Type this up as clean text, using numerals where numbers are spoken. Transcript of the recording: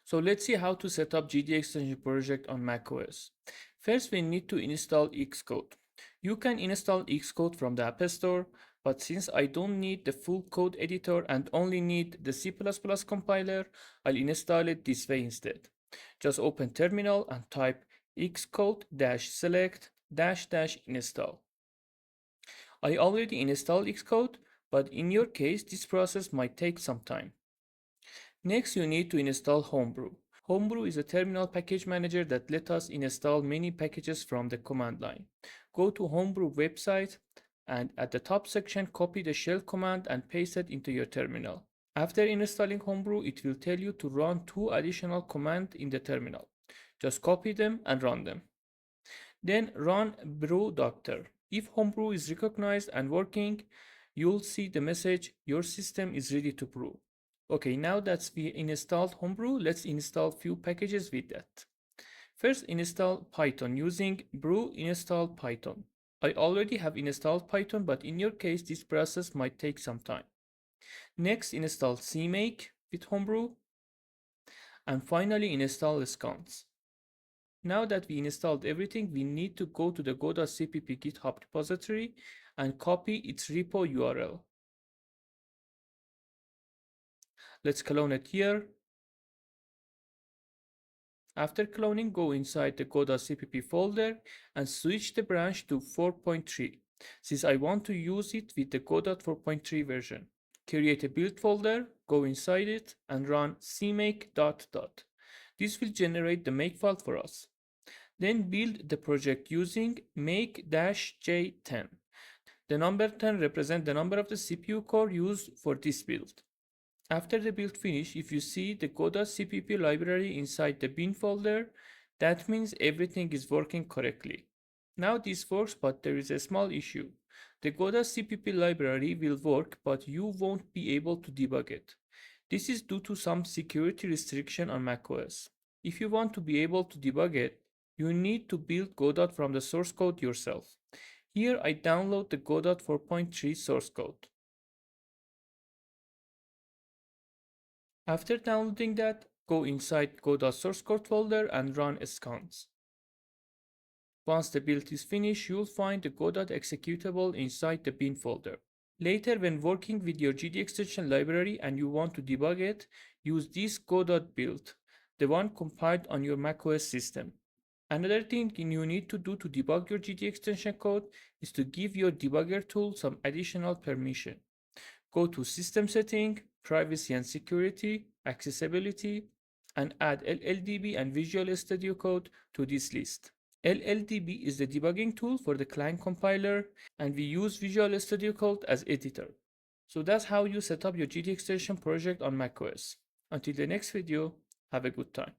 So let's see how to set up GDExtension project on macOS. First, we need to install Xcode. You can install Xcode from the App Store, but since I don't need the full code editor and only need the C++ compiler, I'll install it this way instead. Just open terminal and type xcode-select-install. I already installed Xcode, but in your case, this process might take some time. Next, you need to install Homebrew. Homebrew is a terminal package manager that lets us install many packages from the command line. Go to Homebrew website and at the top section, copy the shell command and paste it into your terminal. After installing Homebrew, it will tell you to run 2 additional commands in the terminal. Just copy them and run them. Then run brew doctor. If Homebrew is recognized and working, you'll see the message, your system is ready to brew. Okay, now that we installed Homebrew, let's install few packages with that. First, install Python using brew install Python. I already have installed Python, but in your case, this process might take some time. Next, install CMake with Homebrew. And finally, install sconce. Now that we installed everything, we need to go to the go.cpp GitHub repository and copy its repo URL. Let's clone it here. After cloning, go inside the go.cpp folder and switch the branch to 4.3, since I want to use it with the go.4.3 version. Create a build folder, go inside it, and run cmake ... This will generate the make file for us. Then build the project using make-j10. The number 10 represents the number of the CPU core used for this build. After the build finish, if you see the go.cpp library inside the bin folder, that means everything is working correctly. Now this works, but there is a small issue. The go.cpp library will work, but you won't be able to debug it. This is due to some security restriction on macOS. If you want to be able to debug it, you need to build Godot from the source code yourself. Here I download the Godot 4.3 source code. After downloading that, go inside Godot source code folder and run sconce. Once the build is finished, you'll find the Godot executable inside the bin folder. Later, when working with your GDExtension library and you want to debug it, use this Godot build, the one compiled on your macOS system. Another thing you need to do to debug your GDExtension code is to give your debugger tool some additional permission. Go to System Setting, Privacy and Security, Accessibility, and add LLDB and Visual Studio Code to this list. LLDB is the debugging tool for the client compiler, and we use Visual Studio Code as editor. So that's how you set up your GDExtension project on macOS. Until the next video, have a good time.